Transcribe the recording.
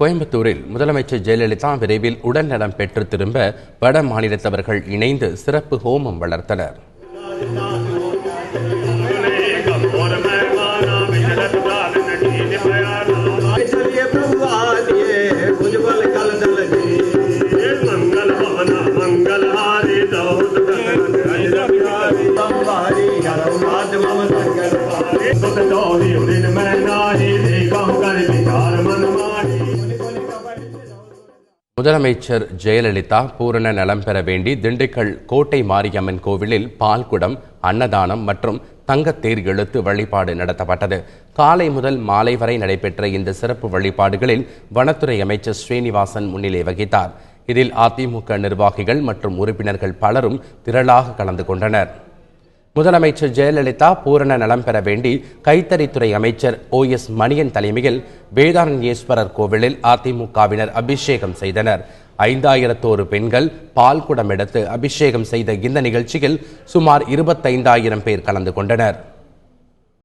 கோயம்புத்தூரில் முதலமைச்சர் ஜெயலலிதா விரைவில் உடல்நலம் பெற்று திரும்ப வட மாநிலத்தவர்கள் இணைந்து சிறப்பு ஹோமம் வளர்த்தனர். முதலமைச்சர் ஜெயலலிதா பூரண நலம் பெற வேண்டி திண்டுக்கல் கோட்டை மாரியம்மன் கோவிலில் பால்குடம், அன்னதானம் மற்றும் தங்கத்தேர் இழுத்து வழிபாடு நடத்தப்பட்டது. காலை முதல் மாலை வரை நடைபெற்ற இந்த சிறப்பு வழிபாடுகளில் வனத்துறை அமைச்சர் ஸ்ரீனிவாசன் முன்னிலை வகித்தார். இதில் அதிமுக நிர்வாகிகள் மற்றும் உறுப்பினர்கள் பலரும் திரளாக கலந்து கொண்டனர். முதலமைச்சர் ஜெயலலிதா பூரண நலம் பெற வேண்டி கைத்தறித்துறை அமைச்சர் OS மணியன் தலைமையில் வேதாரண்யேஸ்வரர் கோவிலில் அதிமுகவினர் அபிஷேகம் செய்தனர். 5001 பெண்கள் பால்குடம் எடுத்து அபிஷேகம் செய்த இந்த நிகழ்ச்சியில் சுமார் 25,000 பேர் கலந்து கொண்டனர்.